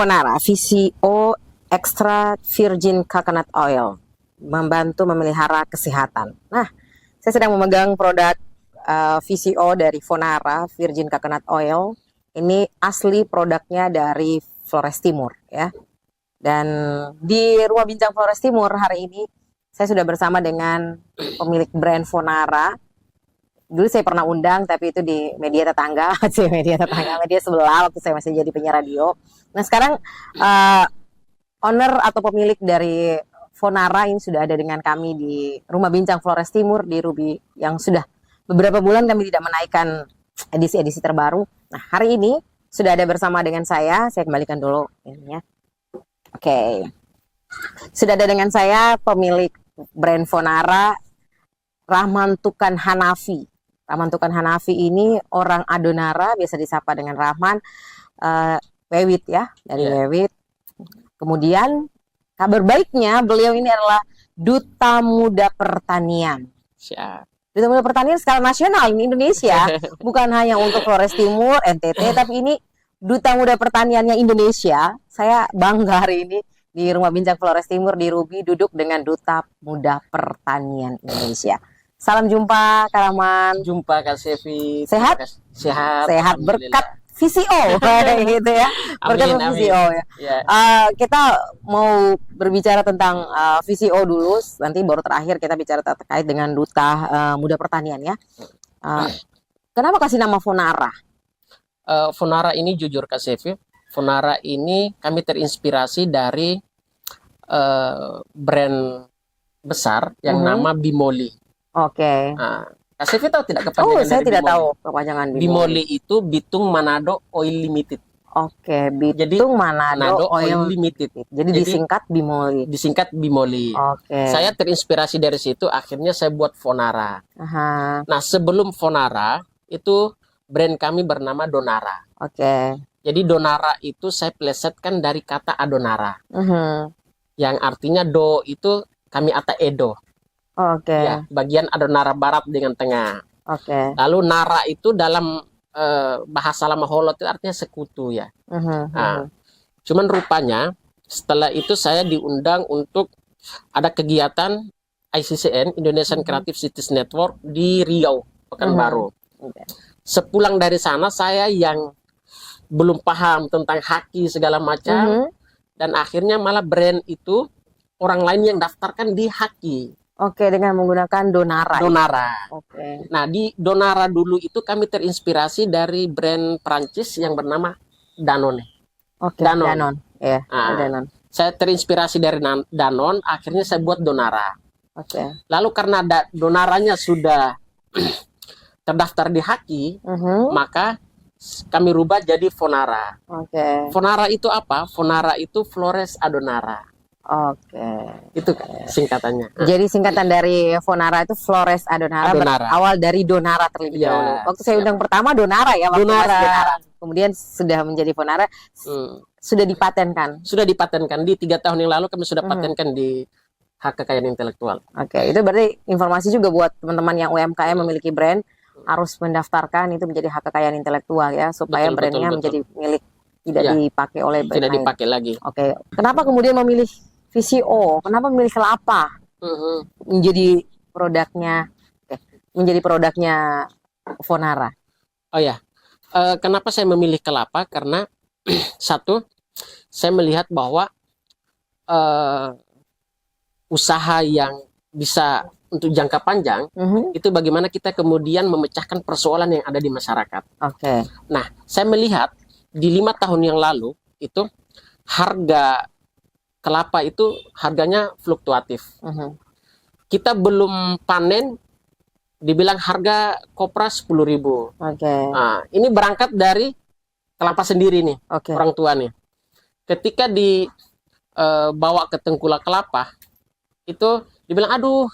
Fonara VCO Extra Virgin Coconut Oil, membantu memelihara kesehatan. Nah, saya sedang memegang produk VCO dari Fonara Virgin Coconut Oil. Ini asli produknya dari Flores Timur ya. Dan di Rumah Bincang Flores Timur hari ini saya sudah bersama dengan pemilik brand Fonara. Dulu saya pernah undang, tapi itu di media tetangga, media sebelah waktu saya masih jadi penyiar radio. Nah sekarang owner atau pemilik dari Fonara ini sudah ada dengan kami di Rumah Bincang Flores Timur di Ruby, yang sudah beberapa bulan kami tidak menaikkan edisi-edisi terbaru. Nah hari ini sudah ada bersama dengan saya kembalikan dulu ini ya. Oke. Sudah ada dengan saya pemilik brand Fonara, Rahman Tukan Hanafi. Rahman Tukan Hanafi ini orang Adonara, biasa disapa dengan Rahman, Wewit ya, dari Wewit. Kemudian kabar baiknya beliau ini adalah Duta Muda Pertanian. Siap. Duta Muda Pertanian skala nasional ini Indonesia, bukan hanya untuk Flores Timur, NTT, tapi ini Duta Muda Pertaniannya Indonesia. Saya bangga hari ini di Rumah Bincang Flores Timur di Ruby duduk dengan Duta Muda Pertanian Indonesia. Salam jumpa Kak Rahman. Jumpa Kak Sevi. Sehat? Sehat berkat VCO gitu ya. Berkat VCO ya. Kita mau berbicara tentang VCO dulu, nanti baru terakhir kita bicara terkait dengan Duta Muda Pertanian ya. Kenapa kasih nama Fonara? Fonara ini jujur Kak Sevi, Fonara ini kami terinspirasi dari brand besar yang nama Bimoli. Oke. Nah, Kak Sevi tahu tidak kepanjangan saya dari tidak Bimoli? tahu kepanjangan Bimoli. Bimoli itu Bitung Manado Oil Limited. Oke, Bitung Manado Oil Limited. Jadi disingkat Bimoli. Disingkat Bimoli. Oke. Saya terinspirasi dari situ, akhirnya saya buat Fonara. Aha. Nah, sebelum Fonara itu brand kami bernama Donara. Oke. Jadi Donara itu saya plesetkan dari kata Adonara. Yang artinya do itu kami ata Edo. Oke. Ya, bagian Adonara Barat dengan Tengah. Oke. Lalu Nara itu dalam bahasa lama Holot itu artinya sekutu ya. Nah, cuman rupanya setelah itu saya diundang untuk ada kegiatan ICCN, Indonesian Creative Cities Network di Riau, Pekanbaru. Sepulang dari sana saya yang belum paham tentang haki segala macam, dan akhirnya malah brand itu orang lain yang daftarkan di haki. Oke, dengan menggunakan Donara. Donara. Oke. Nah, di Donara dulu itu kami terinspirasi dari brand Prancis yang bernama Danone. Oke, Danone. Ya, Danone. Saya terinspirasi dari Danone, akhirnya saya buat Donara. Oke. Lalu karena Donaranya sudah terdaftar di haki, maka kami rubah jadi Fonara. Oke. Fonara itu apa? Fonara itu Flores Adonara. Oke. Itu singkatannya. Jadi singkatan dari Fonara itu Flores Adonara, berawal dari Donara terlebih dahulu. Waktu saya undang pertama Donara ya, Donara. Kemudian sudah menjadi Fonara, sudah dipatenkan. Sudah dipatenkan di 3 tahun yang lalu kami sudah patenkan di hak kekayaan intelektual. Oke, itu berarti informasi juga buat teman-teman yang UMKM memiliki brand, harus mendaftarkan itu menjadi hak kekayaan intelektual ya, supaya brandnya menjadi milik, tidak dipakai oleh brand tidak dipakai lagi. Oke, kenapa kemudian memilih VCO? Kenapa memilih kelapa menjadi produknya Fonara? Oh ya, kenapa saya memilih kelapa? Karena satu, saya melihat bahwa usaha yang bisa untuk jangka panjang itu bagaimana kita kemudian memecahkan persoalan yang ada di masyarakat. Oke. Nah, saya melihat di 5 tahun yang lalu itu harga kelapa itu harganya fluktuatif. Kita belum panen, dibilang harga kopra 10.000. Oke. Nah, ini berangkat dari kelapa sendiri nih, orang tua nih. Ketika dibawa ke tengkulak kelapa, itu dibilang, aduh,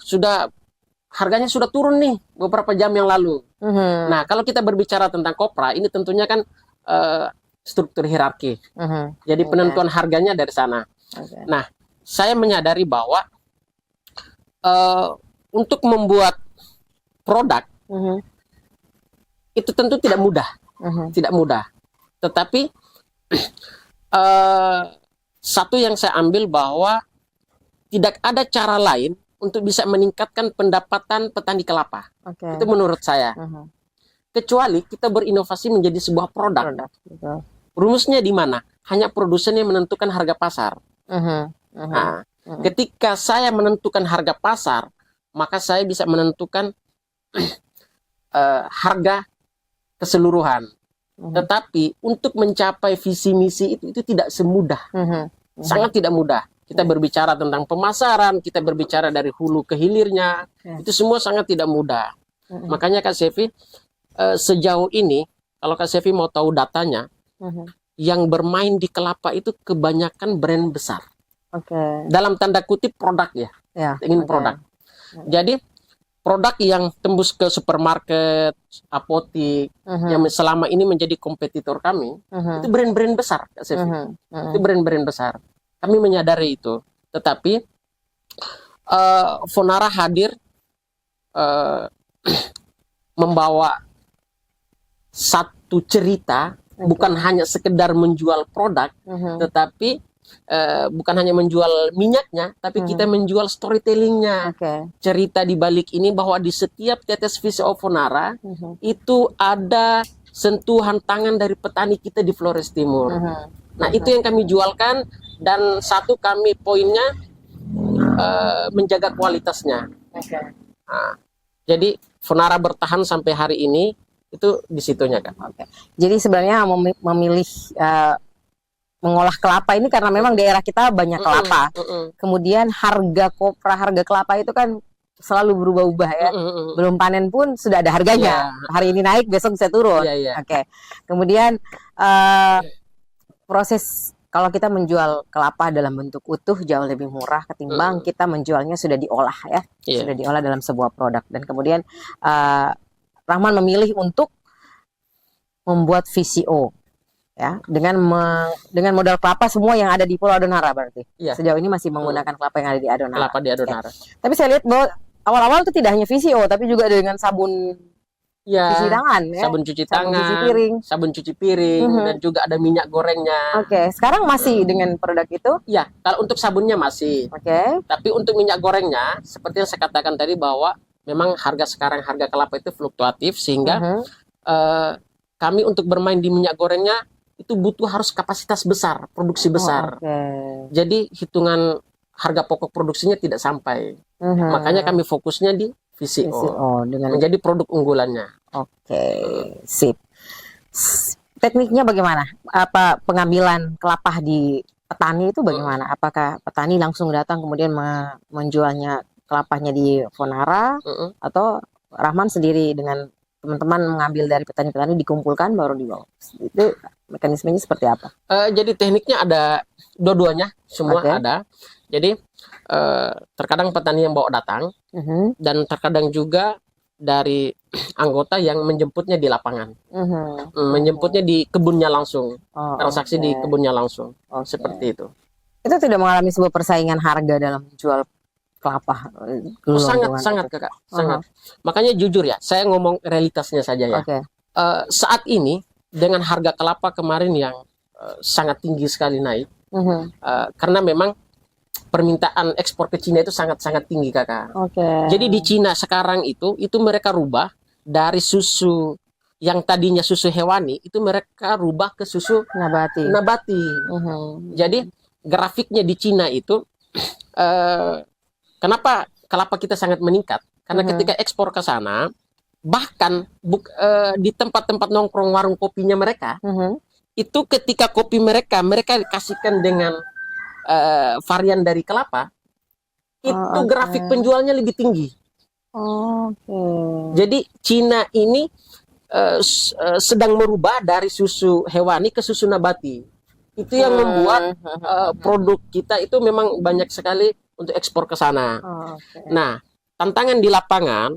harganya sudah turun nih beberapa jam yang lalu. Nah, kalau kita berbicara tentang kopra, ini tentunya kan struktur hierarki. Jadi penentuan harganya dari sana. Nah, saya menyadari bahwa untuk membuat produk itu tentu tidak mudah, tidak mudah. Tetapi eh, satu yang saya ambil bahwa tidak ada cara lain untuk bisa meningkatkan pendapatan petani kelapa. Itu menurut saya. Kecuali kita berinovasi menjadi sebuah produk. Rumusnya di mana? Hanya produsen yang menentukan harga pasar. Nah, ketika saya menentukan harga pasar, maka saya bisa menentukan harga keseluruhan. Tetapi untuk mencapai visi misi itu tidak semudah. Sangat tidak mudah. Kita berbicara tentang pemasaran, kita berbicara dari hulu ke hilirnya, itu semua sangat tidak mudah. Makanya Kak Sevi, sejauh ini, kalau Kak Sevi mau tahu datanya, yang bermain di kelapa itu kebanyakan brand besar. Dalam tanda kutip produk ya, ingin produk. Jadi produk yang tembus ke supermarket, apotik, yang selama ini menjadi kompetitor kami, itu brand-brand besar Kak Sevi. Itu brand-brand besar. Kami menyadari itu, tetapi Fonara hadir membawa satu cerita, bukan hanya sekedar menjual produk, tetapi bukan hanya menjual minyaknya, tapi kita menjual storytellingnya. Cerita di balik ini bahwa di setiap tetes VCO Fonara itu ada sentuhan tangan dari petani kita di Flores Timur. Nah, itu yang kami jualkan, dan satu kami poinnya menjaga kualitasnya. Nah, jadi Fonara bertahan sampai hari ini itu di situnya kan. Jadi sebenarnya memilih mengolah kelapa ini karena memang daerah kita banyak kelapa. Kemudian harga kopra, harga kelapa itu kan selalu berubah-ubah ya. Belum panen pun sudah ada harganya. Hari ini naik, besok bisa turun. Kemudian proses kalau kita menjual kelapa dalam bentuk utuh jauh lebih murah ketimbang kita menjualnya sudah diolah ya, sudah diolah dalam sebuah produk. Dan kemudian Rahman memilih untuk membuat VCO ya dengan modal kelapa semua yang ada di Pulau Adonara berarti. Sejauh ini masih menggunakan kelapa yang ada di Adonara. Kelapa di Adonara. Tapi saya lihat bahwa awal-awal itu tidak hanya VCO tapi juga dengan sabun cuci tangan, ya? Sabun cuci tangan, sabun cuci piring, dan juga ada minyak gorengnya. Sekarang masih dengan produk itu? Ya, kalau untuk sabunnya masih. Tapi untuk minyak gorengnya, seperti yang saya katakan tadi bahwa memang harga kelapa itu fluktuatif, sehingga kami untuk bermain di minyak gorengnya itu butuh harus kapasitas besar, produksi besar. Jadi hitungan harga pokok produksinya tidak sampai. Makanya kami fokusnya di VCO dengan menjadi produk unggulannya. Sip. Tekniknya bagaimana? Apa pengambilan kelapa di petani itu bagaimana? Apakah petani langsung datang kemudian menjualnya kelapanya di Fonara, atau Rahman sendiri dengan teman-teman mengambil dari petani-petani dikumpulkan baru dibawa? Itu mekanismenya seperti apa? Jadi tekniknya ada dua-duanya, semua ada. Jadi terkadang petani yang bawa datang, dan terkadang juga dari anggota yang menjemputnya di lapangan, menjemputnya di kebunnya langsung, transaksi di kebunnya langsung, seperti itu. Itu tidak mengalami sebuah persaingan harga dalam menjual kelapa? Sangat Kakak, sangat. Makanya jujur ya, saya ngomong realitasnya saja ya. Saat ini dengan harga kelapa kemarin yang sangat tinggi sekali naik, karena memang permintaan ekspor ke Cina itu sangat-sangat tinggi Kakak. Jadi di Cina sekarang itu mereka rubah dari susu yang tadinya susu hewani, itu mereka rubah ke susu nabati. Jadi grafiknya di Cina itu kenapa kelapa kita sangat meningkat? Karena ketika ekspor ke sana, bahkan di tempat-tempat nongkrong warung kopinya mereka, itu ketika kopi mereka kasihkan dengan varian dari kelapa, itu grafik penjualnya lebih tinggi. Jadi Cina ini sedang merubah dari susu hewani ke susu nabati. Itu yang membuat produk kita itu memang banyak sekali untuk ekspor ke sana. Nah, tantangan di lapangan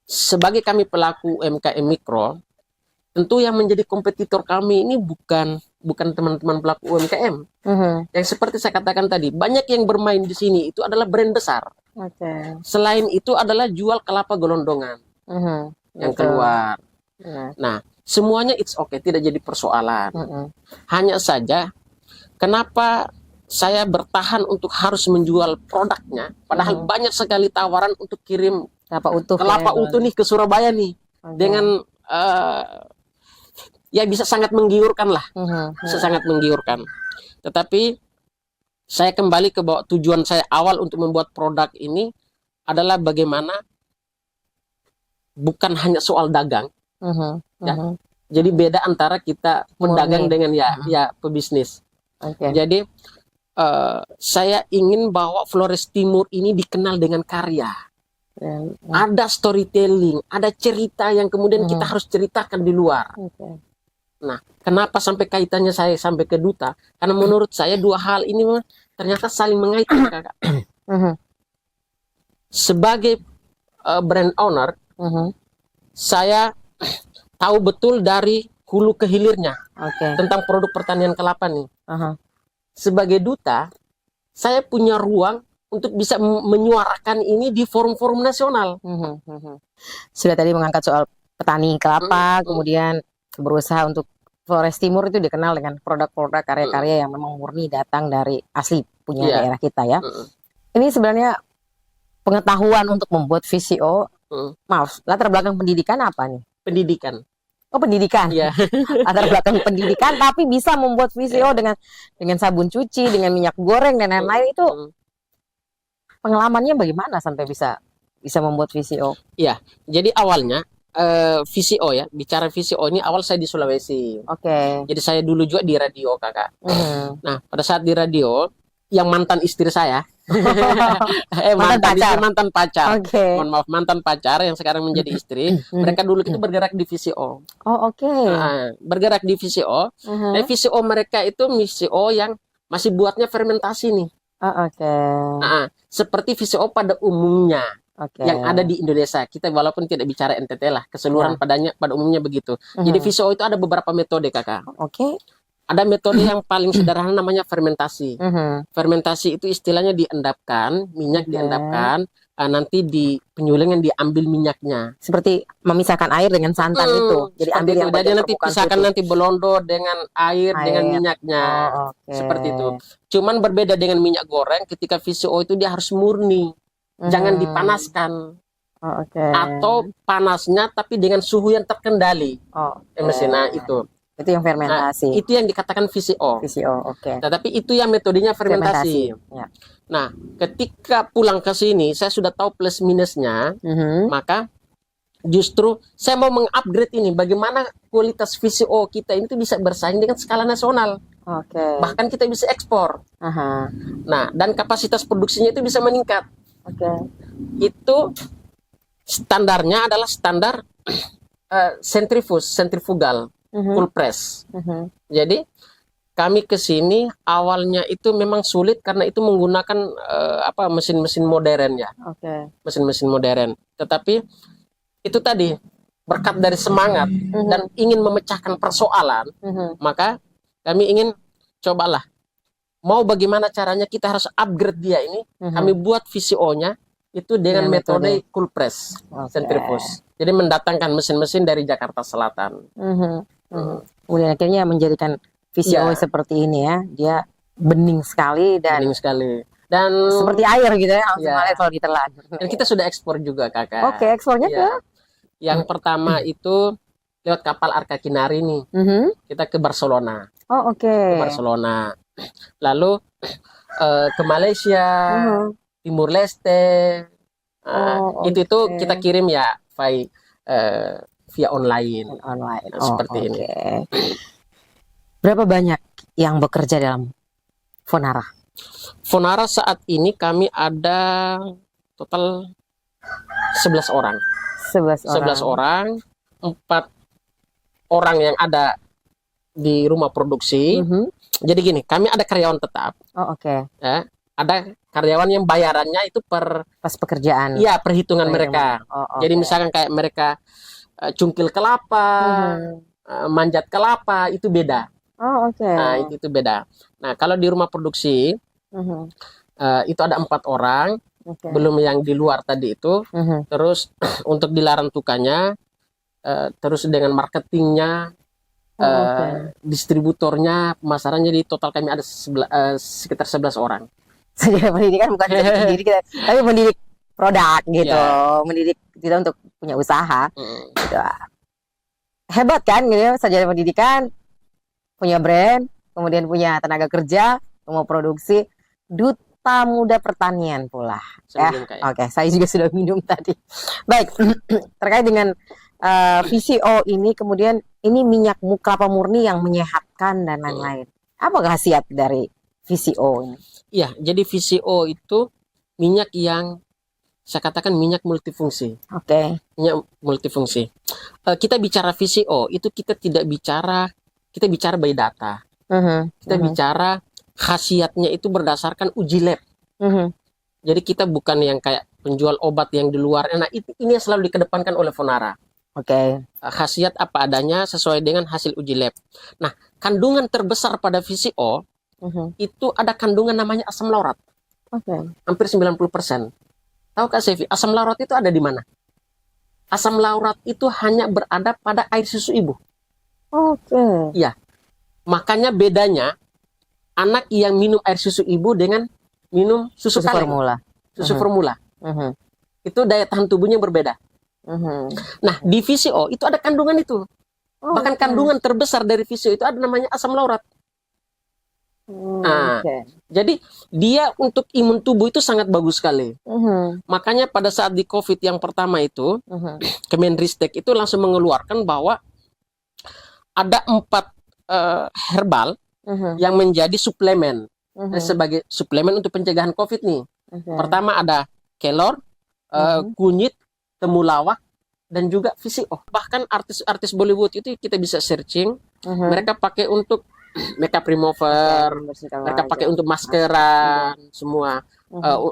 sebagai kami pelaku UMKM mikro, tentu yang menjadi kompetitor kami ini bukan teman-teman pelaku UMKM. Yang seperti saya katakan tadi, banyak yang bermain di sini itu adalah brand besar. Selain itu adalah jual kelapa gelondongan yang keluar. Nah, semuanya it's okay, tidak jadi persoalan. Hanya saja kenapa saya bertahan untuk harus menjual produknya, padahal banyak sekali tawaran untuk kirim kelapa utuh nih ke Surabaya nih, dengan ya bisa sangat menggiurkan lah, bisa sangat menggiurkan. Tetapi saya kembali ke bahwa tujuan saya awal untuk membuat produk ini adalah bagaimana bukan hanya soal dagang, ya. Jadi beda antara kita pedagang dengan ya pebisnis. Jadi saya ingin bahwa Flores Timur ini dikenal dengan karya. Ada storytelling, ada cerita yang kemudian kita harus ceritakan di luar. Nah, kenapa sampai kaitannya saya sampai ke duta? Karena menurut saya dua hal ini ternyata saling mengaitkan, Kakak. Sebagai brand owner, saya tahu betul dari hulu ke hilirnya tentang produk pertanian kelapa nih. Sebagai duta, saya punya ruang untuk bisa menyuarakan ini di forum-forum nasional. Sudah tadi mengangkat soal petani kelapa, kemudian berusaha untuk Flores Timur itu dikenal dengan produk-produk karya-karya yang memang murni datang dari asli punya daerah kita ya. Ini sebenarnya pengetahuan untuk membuat VCO, maaf, latar belakang pendidikan apa nih? Pendidikan. Oh, pendidikan. Latar belakang pendidikan, tapi bisa membuat VCO dengan sabun cuci, dengan minyak goreng dan lain-lain. Itu pengalamannya bagaimana sampai bisa membuat VCO? Iya, jadi awalnya VCO ya, bicara VCO ini awal saya di Sulawesi. Jadi saya dulu juga di radio, Kakak. Nah, pada saat di radio, yang mantan istri saya, mantan pacar. Mohon maaf, mantan pacar yang sekarang menjadi istri. Mereka dulu itu bergerak di VCO. Bergerak di VCO. Dan VCO mereka itu VCO yang masih buatnya fermentasi nih. Seperti VCO pada umumnya yang ada di Indonesia. Kita walaupun tidak bicara NTT lah, keseluruhan pada umumnya begitu. Jadi VCO itu ada beberapa metode, Kakak. Ada metode yang paling sederhana namanya fermentasi. Fermentasi itu istilahnya diendapkan, minyak diendapkan, nanti di penyulingan diambil minyaknya. Seperti memisahkan air dengan santan itu. Jadi ambil yang jadi nanti pisahkan nanti belondo dengan air dengan minyaknya. Seperti itu. Cuman berbeda dengan minyak goreng, ketika VCO itu dia harus murni. Jangan dipanaskan. Atau panasnya tapi dengan suhu yang terkendali. Mesinnya itu. Itu yang fermentasi. Itu yang dikatakan VCO. Tetapi itu yang metodenya fermentasi. Nah, ketika pulang ke sini, saya sudah tahu plus minusnya. Maka justru saya mau mengupgrade ini. Bagaimana kualitas VCO kita ini bisa bersaing dengan skala nasional. Bahkan kita bisa ekspor. Nah, dan kapasitas produksinya itu bisa meningkat. Itu standarnya adalah standar sentrifugal. Cool press. Jadi kami ke sini awalnya itu memang sulit karena itu menggunakan mesin-mesin modern ya. Mesin-mesin modern. Tetapi itu tadi berkat dari semangat dan ingin memecahkan persoalan, maka kami ingin cobalah mau bagaimana caranya kita harus upgrade dia ini. Kami buat VCO-nya itu dengan metode cool press centrifuge. Jadi mendatangkan mesin-mesin dari Jakarta Selatan. Kemudian akhirnya menjadikan VCO seperti ini ya, dia bening sekali dan seperti air gitu ya, langsung mengalir kalau ditelan. Dan kita sudah ekspor juga, Kakak. Ekspornya ke? Yang pertama itu lewat kapal Arca Kinari nih, kita ke Barcelona. Ke Barcelona. Lalu ke Malaysia, Timur Leste. Itu kita kirim ya via online. Seperti ini. Berapa banyak yang bekerja dalam Fonara? Fonara saat ini kami ada total 11 orang. 11 orang. 4 orang yang ada di rumah produksi. Jadi gini, kami ada karyawan tetap. Ya, ada karyawan yang bayarannya itu per pas pekerjaan. Iya, perhitungan mereka. Jadi misalkan kayak mereka cungkil kelapa, manjat kelapa, itu beda. Nah, itu beda. Nah, kalau di rumah produksi itu ada 4 orang, belum yang di luar tadi itu. Terus untuk dilarang tukanya, terus dengan marketingnya, Distributornya, pemasarannya, di total kami ada sekitar 11 orang. Sarjana pendidikan bukan mendidik kita, tapi mendidik produk gitu, mendidik kita untuk punya usaha. Gitu. Hebat kan gitu, sarjana pendidikan, punya brand, kemudian punya tenaga kerja, mau produksi, duta muda pertanian pula. Ya. Oke, saya juga sudah minum tadi. Baik, terkait dengan VCO ini, kemudian ini minyak kelapa murni yang menyehatkan dan lain-lain. Apa khasiat dari VCO ini? Iya, jadi VCO itu minyak yang saya katakan minyak multifungsi. Oke. Minyak multifungsi. Kita bicara VCO itu kita bicara by data. Kita bicara khasiatnya itu berdasarkan uji lab. Jadi kita bukan yang kayak penjual obat yang di luar. Nah, ini yang selalu dikedepankan oleh Fonara. Oke. Khasiat apa adanya sesuai dengan hasil uji lab. Nah, kandungan terbesar pada VCO itu ada kandungan namanya asam laurat. Hampir 90%. Tahu Kak Sevi, asam laurat itu ada di mana? Asam laurat itu hanya berada pada air susu ibu. Iya. Makanya bedanya anak yang minum air susu ibu dengan minum susu kaleng. Formula. Susu formula. Itu daya tahan tubuhnya berbeda. Nah, di VCO itu ada kandungan itu. Bahkan kandungan terbesar dari VCO itu ada namanya asam laurat. Nah, jadi dia untuk imun tubuh itu sangat bagus sekali. Makanya pada saat di COVID yang pertama itu, Kemenristek itu langsung mengeluarkan bahwa ada 4 herbal yang menjadi suplemen sebagai suplemen untuk pencegahan COVID nih. Pertama ada kelor, kunyit, temulawak, dan juga VCO. Bahkan artis-artis Bollywood itu kita bisa searching, mereka pakai untuk makeup remover, mereka pakai untuk maskeran, semua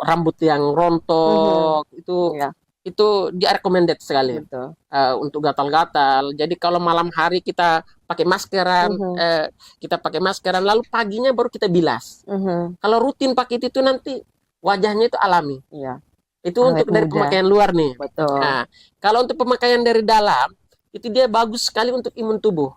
rambut yang rontok, itu dia recommended sekali untuk gatal-gatal. Jadi kalau malam hari kita pakai maskeran, lalu paginya baru kita bilas. Kalau rutin pakai itu nanti wajahnya itu alami. Itu untuk dari pemakaian luar nih. Nah, kalau untuk pemakaian dari dalam, itu dia bagus sekali untuk imun tubuh.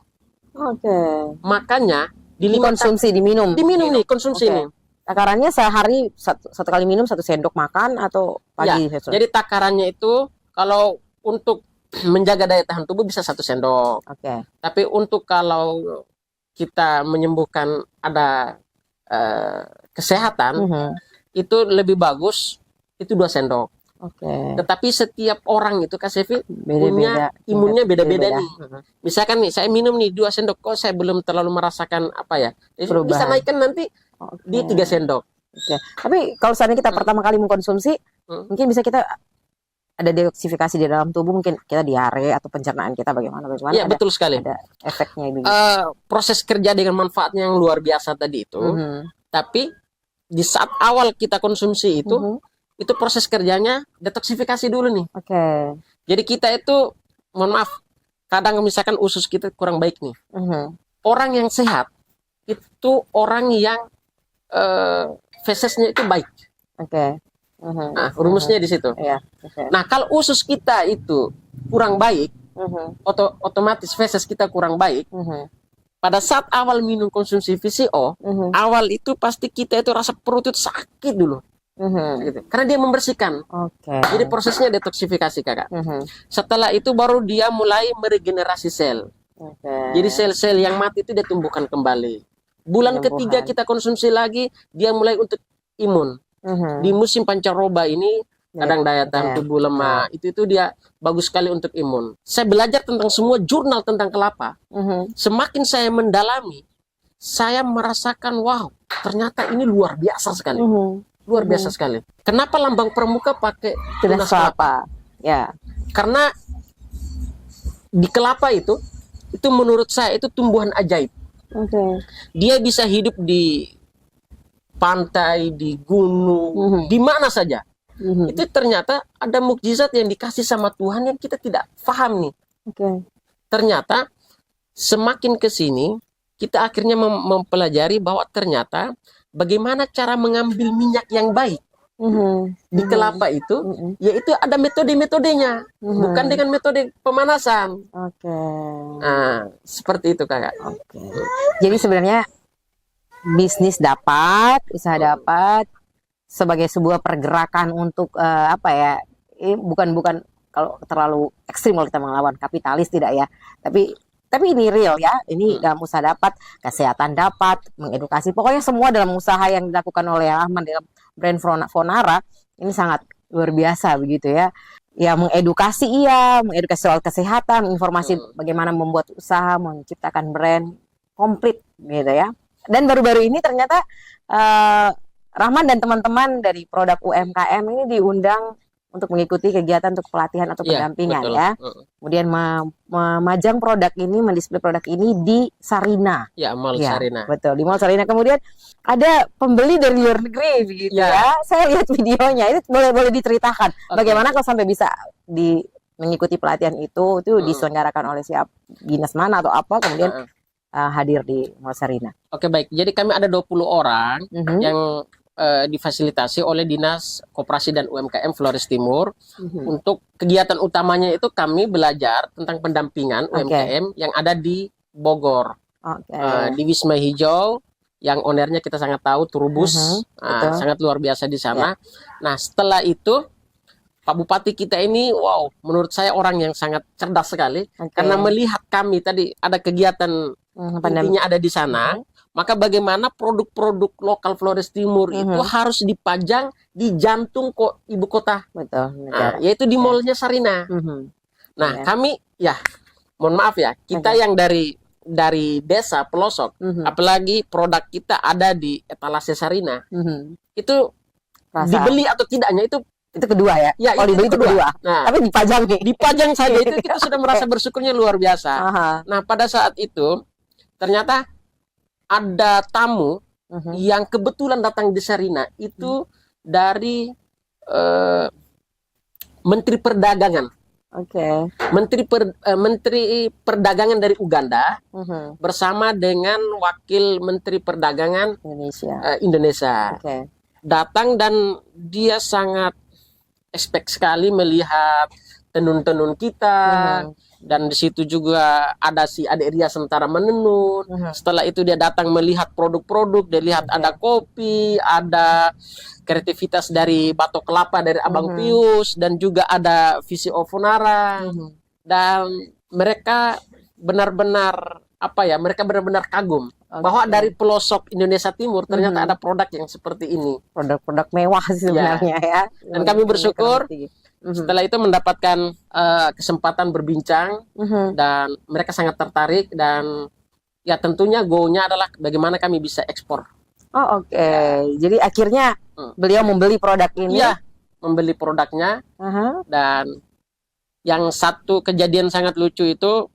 Makanya diminum nih, konsumsi nih. Takarannya sehari satu kali minum 1 sendok makan atau pagi? Jadi takarannya itu kalau untuk menjaga daya tahan tubuh bisa 1 sendok. Tapi untuk kalau kita menyembuhkan ada kesehatan, itu lebih bagus itu 2 sendok. Tetapi setiap orang itu Kak Sevi punya imunnya beda-beda nih. Misalkan nih saya minum nih 2 sendok, kok saya belum terlalu merasakan apa ya? Bisa naikkan nanti di 3 sendok. Tapi kalau seandainya kita pertama kali mengkonsumsi, mungkin bisa kita ada detoksifikasi di dalam tubuh, mungkin kita diare atau pencernaan kita bagaimana? Iya, betul sekali. Ada efeknya itu. Proses kerja dengan manfaatnya yang luar biasa tadi itu. Tapi di saat awal kita konsumsi itu proses kerjanya detoksifikasi dulu nih. Jadi kita itu, mohon maaf, kadang misalkan usus kita kurang baik nih. Orang yang sehat itu orang yang fesesnya itu baik. Nah, rumusnya di situ. Nah, kalau usus kita itu kurang baik, otomatis feses kita kurang baik. Pada saat awal minum konsumsi VCO, awal itu pasti kita itu rasa perut itu sakit dulu. Gitu. Karena dia membersihkan. Jadi prosesnya detoksifikasi kakak. Setelah itu baru dia mulai meregenerasi sel. Jadi sel-sel yang mati itu dia tumbuhkan kembali. Bulan ketiga kita konsumsi lagi, dia mulai untuk imun. Di musim pancaroba ini kadang daya tahan tubuh lemah, itu dia bagus sekali untuk imun. Saya belajar tentang semua jurnal tentang kelapa. Semakin saya mendalami, saya merasakan wow, ternyata ini luar biasa sekali. Luar biasa sekali. Kenapa lambang pramuka pakai tunas kelapa? Karena di kelapa itu menurut saya itu tumbuhan ajaib. Dia bisa hidup di pantai, di gunung, di mana saja. Itu ternyata ada mukjizat yang dikasih sama Tuhan yang kita tidak paham nih. Ternyata semakin ke sini kita akhirnya mempelajari bahwa ternyata bagaimana cara mengambil minyak yang baik Di kelapa itu, yaitu ada metode-metodenya, bukan dengan metode pemanasan. Oke. Nah, seperti itu kakak. Oke. Jadi sebenarnya bisnis dapat, usaha dapat, sebagai sebuah pergerakan untuk apa ya? Bukan kalau terlalu ekstrim kalau kita melawan kapitalis, tidak ya. Tapi ini real ya. Ini dalam usaha dapat, kesehatan dapat, mengedukasi. Pokoknya semua dalam usaha yang dilakukan oleh Rahman dalam brand Fonara ini sangat luar biasa begitu ya. Ya mengedukasi soal kesehatan, informasi bagaimana membuat usaha, menciptakan brand komplit gitu ya. Dan baru-baru ini ternyata Rahman dan teman-teman dari produk UMKM ini diundang untuk mengikuti kegiatan untuk pelatihan atau pendampingan ya. Kemudian memajang produk ini, mendisplay produk ini di Sarina. Ya, Mall Sarina. Betul, di Mall Sarina. Kemudian ada pembeli dari luar negeri begitu ya. Saya lihat videonya. Ini boleh diceritakan bagaimana kalau sampai bisa mengikuti pelatihan itu diselenggarakan oleh dinas mana atau apa, kemudian hadir di Mall Sarina. Oke, baik. Jadi kami ada 20 orang yang difasilitasi oleh Dinas Koperasi dan UMKM Flores Timur. Untuk kegiatan utamanya itu kami belajar tentang pendampingan UMKM yang ada di Bogor. Di Wisma Hijau, yang ownernya kita sangat tahu, Turubus. Sangat luar biasa di sana. Nah, setelah itu Pak Bupati kita ini, wow, menurut saya orang yang sangat cerdas sekali. Karena melihat kami tadi ada kegiatan intinya ada di sana, maka bagaimana produk-produk lokal Flores Timur itu harus dipajang di jantung ibu kota. Betul. Yaitu di mallnya Sarina. Nah, kami mohon maaf ya, kita yang dari desa pelosok, apalagi produk kita ada di etalase Sarina, itu dibeli atau tidaknya itu kedua ya. Oh, dibeli itu kedua. Nah, tapi dipajang saja itu kita sudah merasa bersyukurnya luar biasa. Nah, pada saat itu ternyata ada tamu yang kebetulan datang di Sarina itu dari Menteri Perdagangan. Menteri Perdagangan dari Uganda bersama dengan Wakil Menteri Perdagangan Indonesia. Datang dan dia sangat expect sekali melihat tenun-tenun kita. Dan di situ juga ada si Adik Ria Sentara menenun. Setelah itu dia datang melihat produk-produk, dia lihat ada kopi, ada kreativitas dari batok kelapa dari Abang Pius, dan juga ada VCO Fonara. Dan mereka benar-benar mereka benar-benar kagum bahwa dari pelosok Indonesia Timur ternyata ada produk yang seperti ini. Produk-produk mewah sih sebenarnya ya. Dan kami bersyukur setelah itu mendapatkan kesempatan berbincang dan mereka sangat tertarik, dan ya tentunya go-nya adalah bagaimana kami bisa ekspor. Jadi akhirnya beliau membeli produk ini. Iya, membeli produknya. Dan yang satu kejadian sangat lucu itu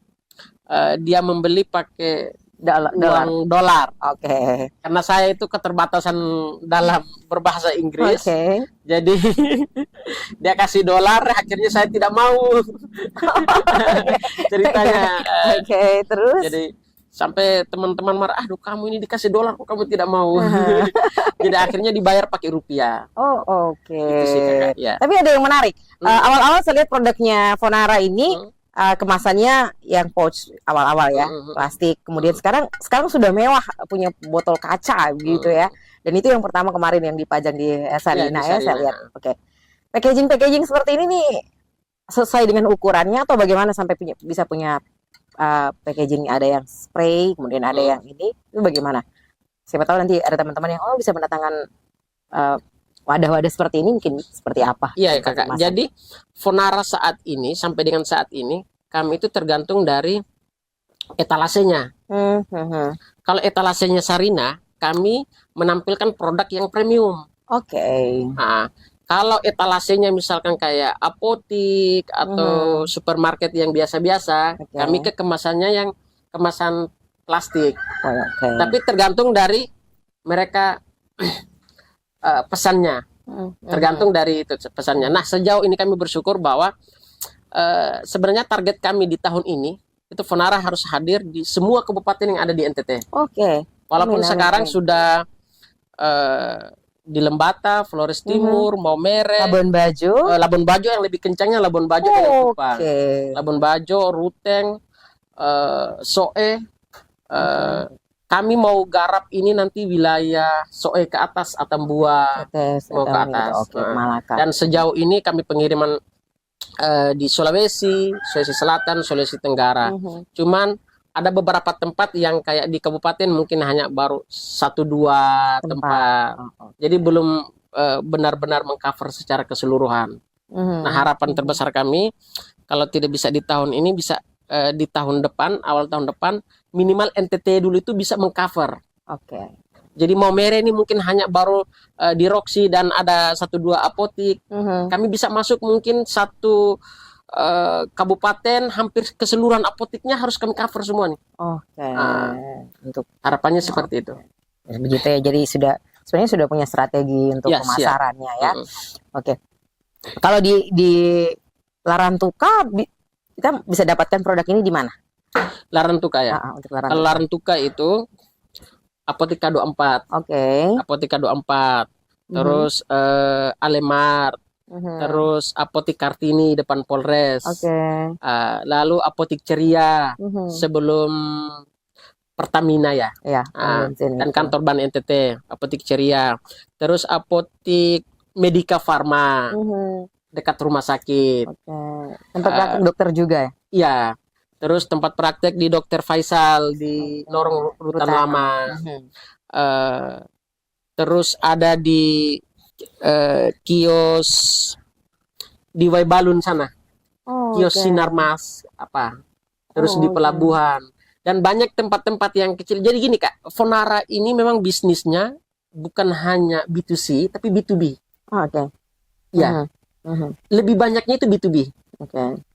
dia membeli pakai dolar. Karena saya itu keterbatasan dalam berbahasa Inggris. Jadi dia kasih dolar, akhirnya saya tidak mau. Ceritanya. Terus? Jadi sampai teman-teman marah, aduh kamu ini dikasih dolar kok kamu tidak mau. Jadi akhirnya dibayar pakai rupiah. Itu sih, Kakak. Ya. Tapi ada yang menarik. Awal-awal saya lihat produknya Fonara ini kemasannya yang pouch awal-awal ya, plastik. Kemudian sekarang sudah mewah, punya botol kaca gitu ya. Dan itu yang pertama kemarin yang dipajang di Sarina ya, saya lihat. Packaging seperti ini nih sesuai dengan ukurannya atau bagaimana sampai bisa punya packaging, ada yang spray, kemudian ada yang ini, itu bagaimana? Siapa tahu nanti ada teman-teman yang bisa mendatangkan wadah-wadah seperti ini, mungkin seperti apa? Iya, Kakak. Jadi Fonara saat ini sampai dengan saat ini kami itu tergantung dari etalasenya. Kalau etalasenya Sarina, kami menampilkan produk yang premium. Nah, kalau etalasenya misalkan kayak apotik atau supermarket yang biasa-biasa, kami ke kemasannya yang kemasan plastik. Tapi tergantung dari mereka pesannya, tergantung dari itu pesannya. Nah, sejauh ini kami bersyukur bahwa sebenarnya target kami di tahun ini itu Fonara harus hadir di semua kabupaten yang ada di NTT. Walaupun sekarang sudah di Lembata, Flores Timur, Maumere, Labuan Bajo. Labuan Bajo yang lebih kencangnya Labuan Bajo dengan Kupang. Labuan Bajo, Ruteng, Soe. Kami mau garap ini nanti wilayah Soe ke atas, Atambua mau ke atas. Dan sejauh ini kami pengiriman di Sulawesi Selatan, Sulawesi Tenggara. Cuman ada beberapa tempat yang kayak di kabupaten mungkin hanya baru 1-2 tempat. Jadi belum benar-benar mengcover secara keseluruhan. Nah, harapan terbesar kami kalau tidak bisa di tahun ini, bisa di tahun depan, awal tahun depan, minimal NTT dulu itu bisa mengcover. Jadi Maumere ini mungkin hanya baru di Roxy dan ada 1-2 apotik. Kami bisa masuk mungkin satu kabupaten, hampir keseluruhan apotiknya harus kami cover semua nih. Untuk harapannya seperti itu. Begitu ya. Jadi sebenarnya sudah punya strategi untuk pemasarannya ya. Kalau di Larantuka kita bisa dapatkan produk ini di mana? Larantuka ya. Kalau Larantuka itu Apotika 24. Apotika 24. Terus Alemart. Terus Apotik Kartini depan Polres. Lalu Apotik Ceria sebelum Pertamina ya. Dan kantor ban NTT, Apotik Ceria. Terus Apotik Medika Farma dekat rumah sakit. Tempat praktek dokter juga ya? Iya. Terus tempat praktek di Dokter Faisal di Lorong Rutan Lama. Terus ada di kios di Waibalun sana, kios Sinarmas apa, terus di pelabuhan dan banyak tempat-tempat yang kecil. Jadi gini Kak, Fonara ini memang bisnisnya bukan hanya B2C tapi B2B. Ya, lebih banyaknya itu B2B.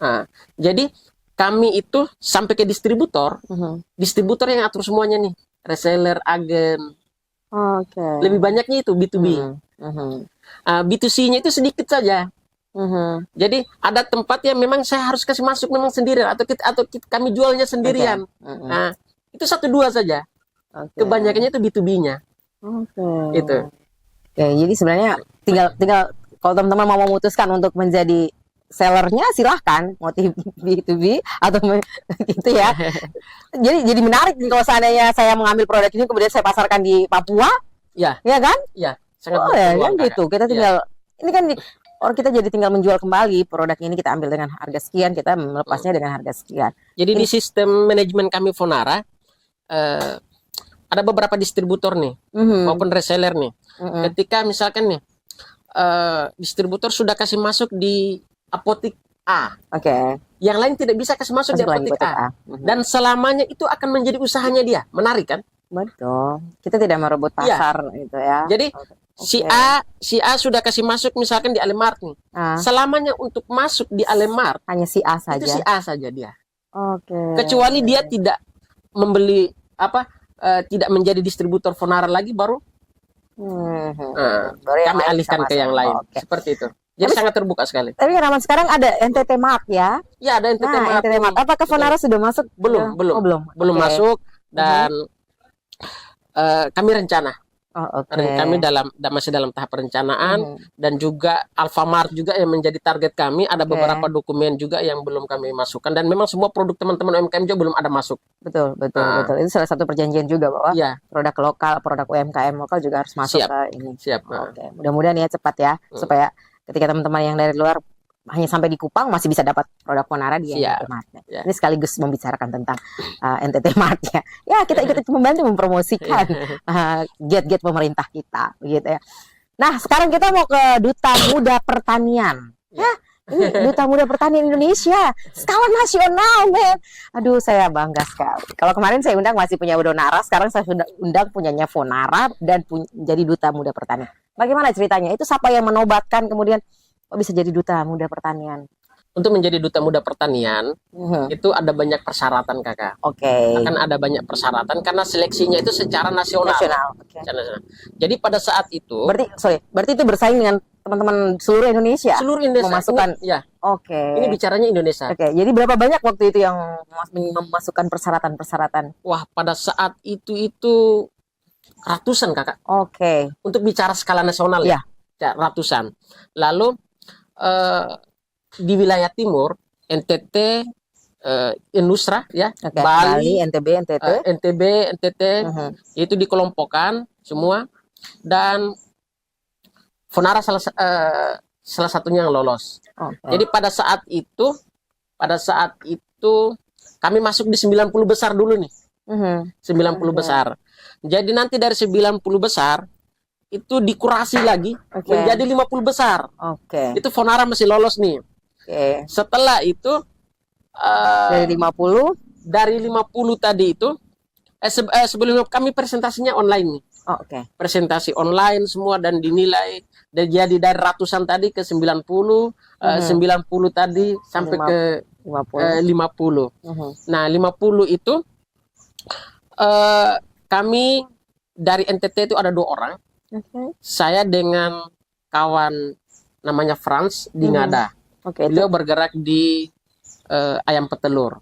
Nah, jadi kami itu sampai ke distributor, distributor yang atur semuanya nih, reseller, agen. Lebih banyaknya itu B2B. B2C-nya itu sedikit saja. Jadi ada tempat yang memang saya harus kasih masuk memang sendirian atau kami jualnya sendirian. Nah, itu 1-2 saja. Kebanyakannya itu B2B-nya. Itu. Jadi sebenarnya tinggal kalau teman-teman mau memutuskan untuk menjadi sellernya silahkan, mau B2B atau gitu ya. Jadi menarik nih kalau seandainya saya mengambil produk ini kemudian saya pasarkan di Papua, ya kan? Ya, sangat kan gitu. Kita tinggal ini kan orang kita jadi tinggal menjual kembali produk ini, kita ambil dengan harga sekian, kita melepasnya dengan harga sekian. Jadi di sistem manajemen kami Fonara ada beberapa distributor nih maupun reseller nih. Ketika misalkan nih distributor sudah kasih masuk di apotik A. Yang lain tidak bisa kasih masuk di apotik A. Dan selamanya itu akan menjadi usahanya dia. Menarik kan? Betul. Kita tidak merebut pasar gitu ya. Jadi si A sudah kasih masuk misalkan di Alemart nih. Selamanya untuk masuk di Alemart hanya si A saja. Itu si A saja dia. Kecuali dia tidak membeli tidak menjadi distributor Fonara lagi baru kami alihkan ke yang lain. Seperti itu. Jadi sangat terbuka sekali. Tapi zaman sekarang ada NTT Mart ya? Ya, ada NTT Mart. Apakah Fonara sudah masuk? Belum masuk dan kami rencana. Kami masih dalam tahap perencanaan dan juga Alfamart juga yang menjadi target kami. Ada beberapa dokumen juga yang belum kami masukkan dan memang semua produk teman-teman UMKM juga belum ada masuk. Betul. Itu salah satu perjanjian juga bahwa produk lokal, produk UMKM lokal juga harus masuk ke ini. Mudah-mudahan ya cepat ya supaya ketika teman-teman yang dari luar hanya sampai di Kupang masih bisa dapat produk Fonara di NTT Mart. Ini sekaligus membicarakan tentang NTT Mart ya. Ya, kita ikut membantu mempromosikan giat-giat pemerintah kita begitu ya. Nah, sekarang kita mau ke Duta Muda Pertanian. Ini Duta Muda Pertanian Indonesia skala nasional, men. Aduh, saya bangga sekali. Kalau kemarin saya undang masih punya Udonara, sekarang saya sudah undang punyanya Fonara dan jadi Duta Muda Pertanian. Bagaimana ceritanya? Itu siapa yang menobatkan kemudian bisa jadi Duta Muda Pertanian? Untuk menjadi Duta Muda Pertanian itu ada banyak persyaratan Kakak. Akan ada banyak persyaratan karena seleksinya itu secara nasional. Jadi pada saat itu berarti itu bersaing dengan teman-teman seluruh Indonesia. Memasukkan Ini bicaranya Indonesia. Jadi berapa banyak waktu itu yang memasukkan persyaratan-persyaratan? Wah, pada saat itu ratusan kakak. Oke. Untuk bicara skala nasional Ya. ya ratusan. Lalu di wilayah timur NTT, Nusra ya, Oke. Bali, NTB, NTT. NTB, NTT, itu dikelompokkan semua, dan Fonara salah satunya yang lolos. Jadi pada saat itu kami masuk di 90 besar dulu nih. 90 besar. Jadi nanti dari 90 besar itu dikurasi lagi menjadi 50 besar. Itu Fonara masih lolos nih. Setelah itu dari 50 tadi itu sebelum kami presentasinya online nih. Presentasi online semua dan dinilai, dan jadi dari ratusan tadi ke 90, 90 tadi sampai ke 50. Nah, 50 itu kami dari NTT itu ada 2 orang. Saya dengan kawan namanya Franz di Ngada. Beliau bergerak di ayam petelur.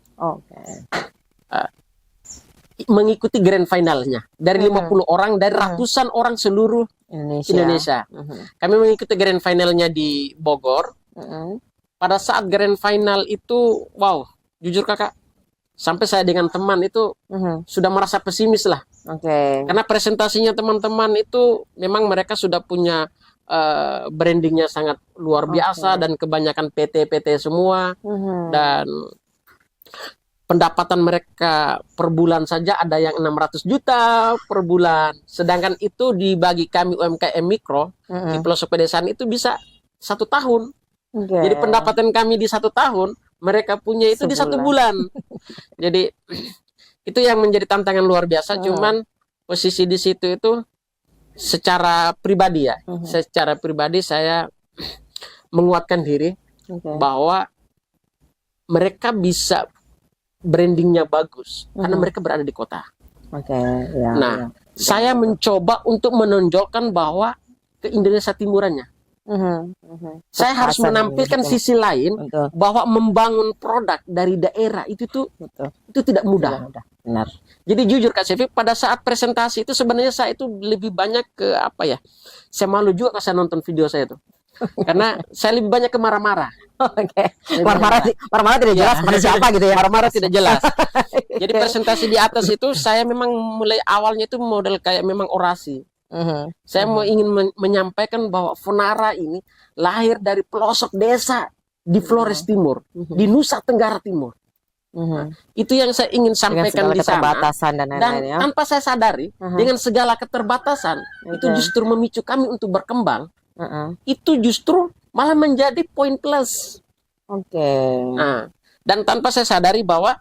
Mengikuti grand finalnya dari 50 orang dari ratusan orang seluruh Indonesia. Kami mengikuti grand finalnya di Bogor. Pada saat grand final itu, wow, jujur kakak, sampai saya dengan teman itu sudah merasa pesimis lah. Karena presentasinya teman-teman itu memang mereka sudah punya brandingnya sangat luar biasa, dan kebanyakan PT-PT semua, dan pendapatan mereka per bulan saja ada yang 600 juta per bulan. Sedangkan itu dibagi kami UMKM mikro di pelosok pedesaan itu bisa 1 tahun. Jadi pendapatan kami di 1 tahun, mereka punya itu di 1 bulan. Jadi itu yang menjadi tantangan luar biasa. Cuman posisi di situ itu secara pribadi ya, secara pribadi saya menguatkan diri bahwa mereka bisa brandingnya bagus karena mereka berada di kota. Saya mencoba untuk menonjolkan bahwa ke Indonesia Timurannya. Saya harus menampilkan sisi lain bahwa membangun produk dari daerah itu tidak mudah. Benar. Jadi jujur Kak Sevi, pada saat presentasi itu sebenarnya saya itu lebih banyak ke apa ya? Saya malu juga kalau saya nonton video saya itu. Karena saya lebih banyak ke marah-marah. Marah-marah tidak jelas pada siapa gitu ya. Marah-marah tidak jelas. Jadi presentasi di atas itu saya memang mulai awalnya itu model kayak memang orasi. Saya mau ingin menyampaikan bahwa Fonara ini lahir dari pelosok desa di Flores Timur, di Nusa Tenggara Timur. Itu yang saya ingin sampaikan di sana. Dan tanpa saya sadari, dengan segala keterbatasan, itu justru memicu kami untuk berkembang. Itu justru malah menjadi poin plus. Dan tanpa saya sadari bahwa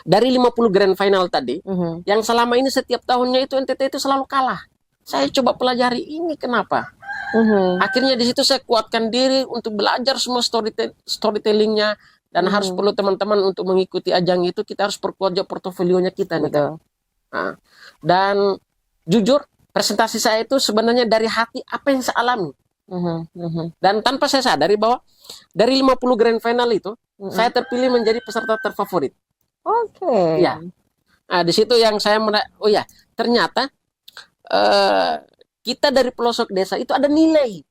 dari 50 grand final tadi, yang selama ini setiap tahunnya itu NTT itu selalu kalah. Saya coba pelajari ini kenapa. Akhirnya di situ saya kuatkan diri untuk belajar semua storytellingnya, dan harus perlu teman-teman untuk mengikuti ajang itu, kita harus perkuat portofolionya kita nih. Dan jujur, presentasi saya itu sebenarnya dari hati apa yang saya alami. Dan tanpa saya sadari bahwa dari 50 grand final itu, saya terpilih menjadi peserta terfavorit. Ya. Nah, di situ yang saya ternyata kita dari pelosok desa itu ada nilai.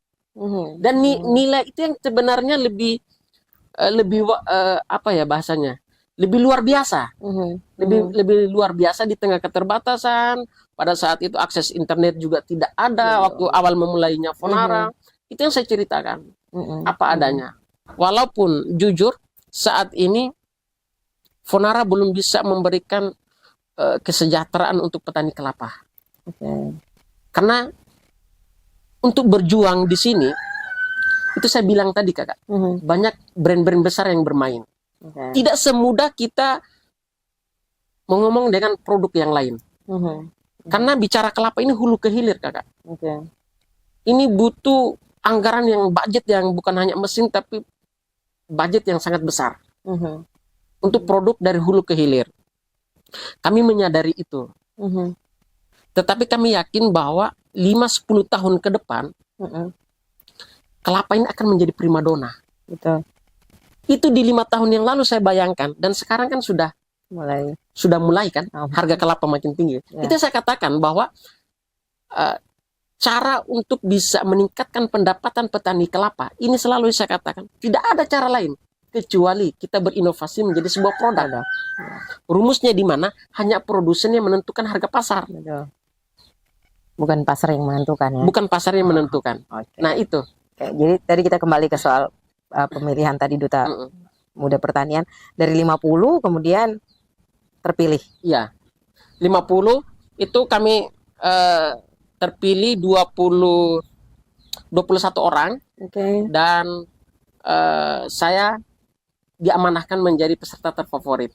Dan nilai itu yang sebenarnya lebih apa ya bahasanya? Lebih luar biasa. Lebih luar biasa di tengah keterbatasan. Pada saat itu akses internet juga tidak ada waktu awal memulainya Fonara. Itu yang saya ceritakan. Apa adanya. Walaupun jujur saat ini Fonara belum bisa memberikan kesejahteraan untuk petani kelapa. Karena untuk berjuang di sini, itu saya bilang tadi kakak, banyak brand-brand besar yang bermain. Tidak semudah kita ngomong dengan produk yang lain. Karena bicara kelapa ini hulu ke hilir kakak. Ini butuh anggaran yang budget yang bukan hanya mesin, tapi budget yang sangat besar. Untuk produk dari hulu ke hilir. Kami menyadari itu. Tetapi kami yakin bahwa 5-10 tahun ke depan, kelapa ini akan menjadi primadona. Itu di 5 tahun yang lalu saya bayangkan. Dan sekarang kan sudah sudah mulai kan harga kelapa makin tinggi. Itu saya katakan bahwa cara untuk bisa meningkatkan pendapatan petani kelapa ini selalu saya katakan tidak ada cara lain kecuali kita berinovasi menjadi sebuah produk. Rumusnya di mana? Hanya produsen yang menentukan harga pasar. Bukan pasar yang menentukan ya. Bukan pasar yang menentukan. Nah itu. Jadi tadi kita kembali ke soal pemilihan tadi Duta Muda Pertanian dari 50 kemudian terpilih. Iya. 50 itu kami terpilih 21 orang. Dan saya diamanahkan menjadi peserta terfavorit.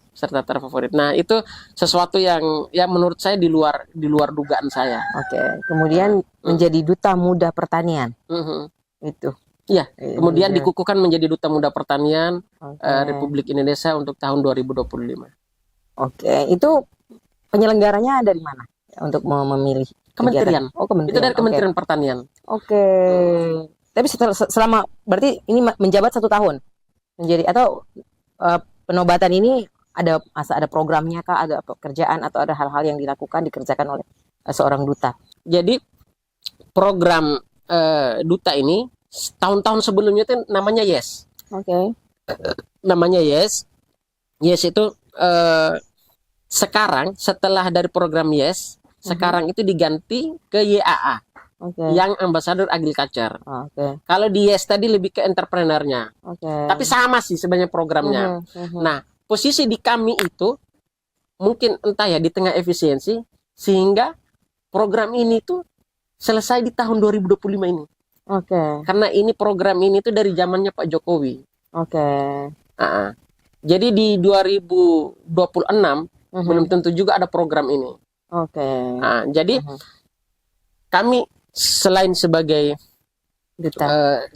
Peserta terfavorit. Nah, itu sesuatu yang ya menurut saya di luar dugaan saya. Kemudian menjadi Duta Muda Pertanian. Itu. Iya, kemudian dikukuhkan menjadi Duta Muda Pertanian Republik Indonesia untuk tahun 2025. Itu penyelenggaranya dari mana untuk memilih kementerian? Kementerian. Itu dari Kementerian Pertanian. Tapi selama berarti ini menjabat 1 tahun menjadi atau penobatan ini ada programnya kah, ada pekerjaan atau ada hal-hal yang dikerjakan oleh seorang duta? Jadi program duta ini tahun-tahun sebelumnya itu namanya YES. Namanya YES. YES itu sekarang setelah dari program YES, sekarang itu diganti ke YAA. Yang Ambassador Agriculture. Kalau di YES tadi lebih ke entrepreneurnya. Tapi sama sih sebenarnya programnya. Nah, posisi di kami itu mungkin entah ya di tengah efisiensi sehingga program ini tuh selesai di tahun 2025 ini. Karena ini program ini tuh dari zamannya Pak Jokowi. Jadi di 2026 belum tentu juga ada program ini. Jadi kami selain sebagai duta,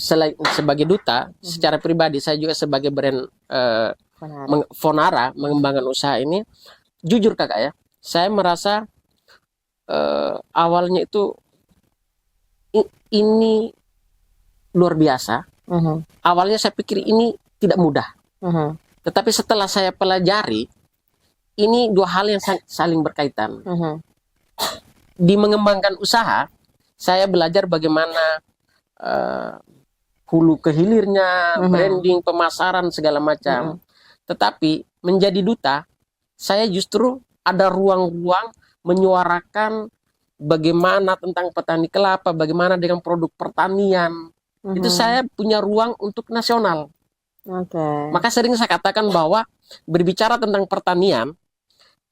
secara pribadi saya juga sebagai brand Fonara mengembangkan usaha ini. Jujur kakak ya, saya merasa awalnya itu ini luar biasa. Awalnya saya pikir ini tidak mudah. Tetapi setelah saya pelajari, ini dua hal yang saling berkaitan. Di mengembangkan usaha, saya belajar bagaimana hulu ke hilirnya, branding, pemasaran, segala macam. Tetapi menjadi duta, saya justru ada ruang-ruang menyuarakan bagaimana tentang petani kelapa, bagaimana dengan produk pertanian. Itu saya punya ruang untuk nasional. Maka sering saya katakan bahwa berbicara tentang pertanian,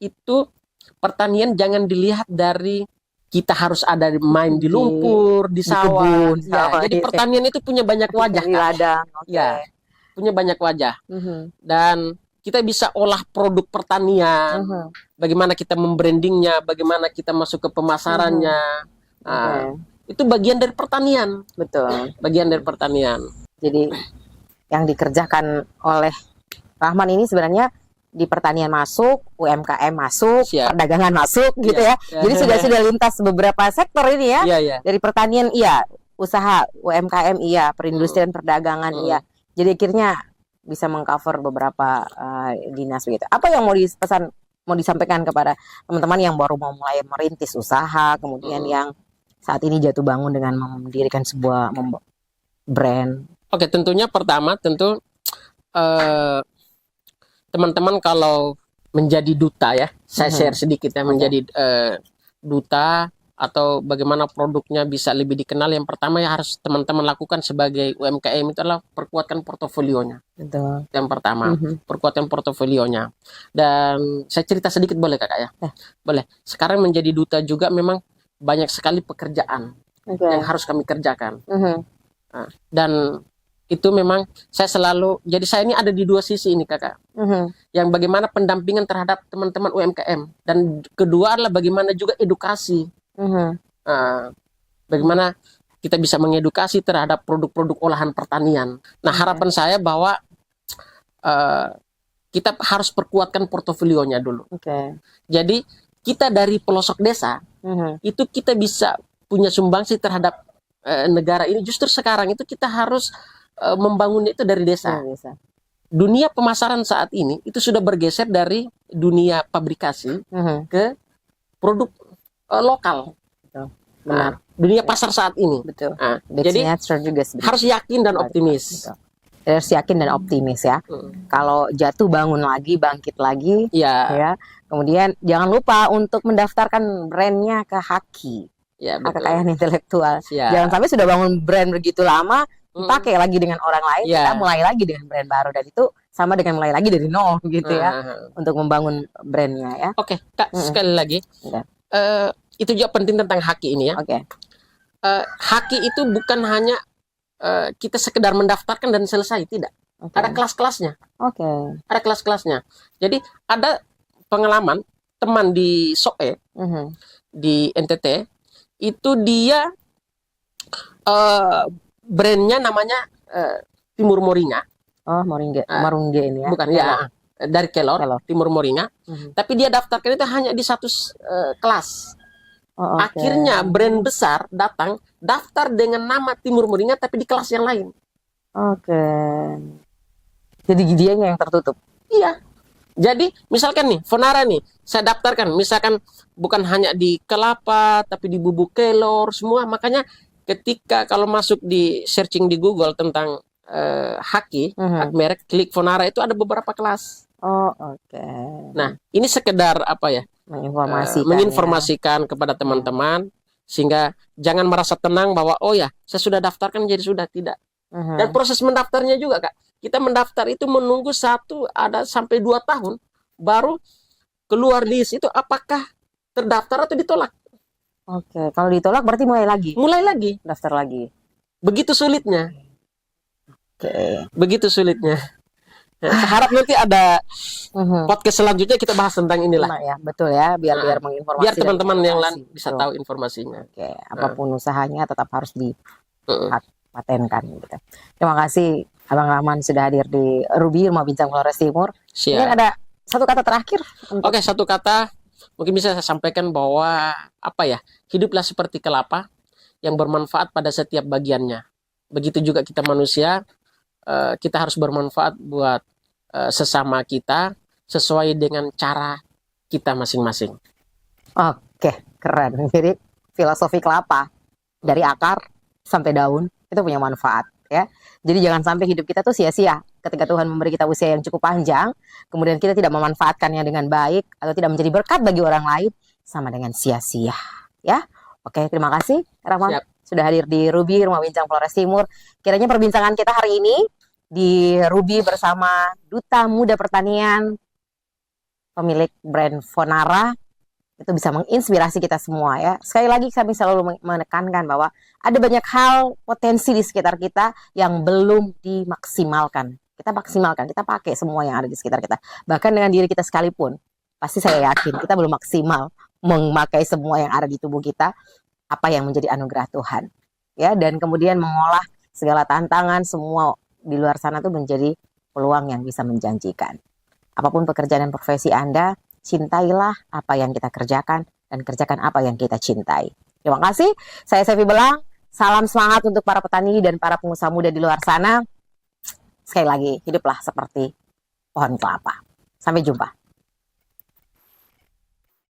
itu pertanian jangan dilihat dari kita harus ada main di lumpur, di sawah. Jadi pertanian itu punya banyak wajah. Punya banyak wajah. Dan kita bisa olah produk pertanian. Bagaimana kita membrandingnya, bagaimana kita masuk ke pemasarannya. Itu bagian dari pertanian. Bagian dari pertanian. Jadi yang dikerjakan oleh Rahman ini sebenarnya di pertanian masuk, UMKM masuk, perdagangan masuk gitu ya. Jadi sudah lintas beberapa sektor ini ya. Dari pertanian usaha UMKM perindustrian, perdagangan Jadi akhirnya bisa mengcover beberapa dinas gitu. Apa yang mau disampaikan kepada teman-teman yang baru mau mulai merintis usaha, kemudian yang saat ini jatuh bangun dengan mendirikan sebuah brand? Tentunya pertama teman-teman kalau menjadi duta ya, saya share sedikit ya, menjadi duta atau bagaimana produknya bisa lebih dikenal. Yang pertama yang harus teman-teman lakukan sebagai UMKM itu adalah perkuatkan portofolionya. Yang pertama, perkuatkan portofolionya. Dan saya cerita sedikit boleh kakak ya? Boleh. Sekarang menjadi duta juga memang banyak sekali pekerjaan yang harus kami kerjakan. Dan itu memang saya selalu, jadi saya ini ada di dua sisi ini kakak. Yang bagaimana pendampingan terhadap teman-teman UMKM, dan kedua adalah bagaimana juga edukasi. Bagaimana kita bisa mengedukasi terhadap produk-produk olahan pertanian. Nah, harapan saya bahwa kita harus perkuatkan portofolionya dulu. Jadi kita dari pelosok desa itu kita bisa punya sumbangsi terhadap negara ini. Justru sekarang itu kita harus membangun itu dari desa. dunia pemasaran saat ini itu sudah bergeser dari dunia pabrikasi ke produk lokal. Betul. Benar. Dunia pasar saat ini. Betul. Jadi juga harus yakin dan optimis. Betul. Harus yakin dan optimis ya. Kalau jatuh bangun lagi, bangkit lagi. Ya. Kemudian jangan lupa untuk mendaftarkan brandnya ke Haki. Ya, betul. Kekayaan intelektual. Siap. Jangan sampai sudah bangun brand begitu lama, pakai lagi dengan orang lain, kita mulai lagi dengan brand baru, dan itu sama dengan mulai lagi dari nol gitu ya, untuk membangun brandnya ya. Oke, Kak, sekali lagi, itu juga penting tentang Haki ini ya. Haki itu bukan hanya kita sekedar mendaftarkan dan selesai, tidak. Ada kelas-kelasnya. Ada kelas-kelasnya. Jadi ada pengalaman teman di SOE di NTT itu dia brandnya namanya Timur Moringa. Marungge ini ya. Bukan ya, dari Kelor. Timur Moringa. Tapi dia daftarkan itu hanya di satu kelas. Akhirnya brand besar datang daftar dengan nama Timur Moringa tapi di kelas yang lain. Jadi gidianya yang tertutup. Iya. Jadi misalkan nih Fonara nih saya daftarkan, misalkan bukan hanya di kelapa tapi di bubuk kelor semua. Makanya ketika kalau masuk di searching di Google tentang Haki, merek, klik Fonara itu ada beberapa kelas. Nah, ini sekedar apa ya? Menginformasikan kepada teman-teman sehingga jangan merasa tenang bahwa oh ya, saya sudah daftarkan jadi sudah, tidak. Dan proses mendaftarnya juga, Kak. Kita mendaftar itu menunggu 1 ada sampai 2 tahun baru keluar list itu apakah terdaftar atau ditolak. Kalau ditolak berarti mulai lagi. Daftar lagi. Begitu sulitnya. Begitu sulitnya. Harap nanti ada podcast selanjutnya kita bahas tentang inilah. Ya, betul ya, biar menginformasi. Biar teman-teman yang lain bisa tahu informasinya. Apapun usahanya tetap harus dipatenkan gitu. Terima kasih Abang Rahman sudah hadir di Ruby Rumah Bincang Flores Timur. Ini ada satu kata terakhir. Satu kata mungkin bisa saya sampaikan bahwa apa ya, hiduplah seperti kelapa yang bermanfaat pada setiap bagiannya. Begitu juga kita manusia, kita harus bermanfaat buat sesama kita sesuai dengan cara kita masing-masing. Keren. Jadi filosofi kelapa dari akar sampai daun itu punya manfaat ya. Jadi jangan sampai hidup kita tuh sia-sia ketika Tuhan memberi kita usia yang cukup panjang, kemudian kita tidak memanfaatkannya dengan baik atau tidak menjadi berkat bagi orang lain, sama dengan sia-sia ya. Terima kasih Rahman sudah hadir di Ruby Rumah Bincang Flores Timur. Kiranya perbincangan kita hari ini di Ruby bersama Duta Muda Pertanian, pemilik brand Fonara, itu bisa menginspirasi kita semua ya. Sekali lagi kami selalu menekankan bahwa ada banyak hal potensi di sekitar kita yang belum dimaksimalkan. Kita maksimalkan, kita pakai semua yang ada di sekitar kita. Bahkan dengan diri kita sekalipun, pasti saya yakin kita belum maksimal memakai semua yang ada di tubuh kita, apa yang menjadi anugerah Tuhan. Ya, dan kemudian mengolah segala tantangan semua di luar sana itu menjadi peluang yang bisa menjanjikan. Apapun pekerjaan dan profesi Anda, cintailah apa yang kita kerjakan dan kerjakan apa yang kita cintai. Terima kasih. Saya Sevi Belang. Salam semangat untuk para petani dan para pengusaha muda di luar sana. Sekali lagi, hiduplah seperti pohon kelapa. Sampai jumpa.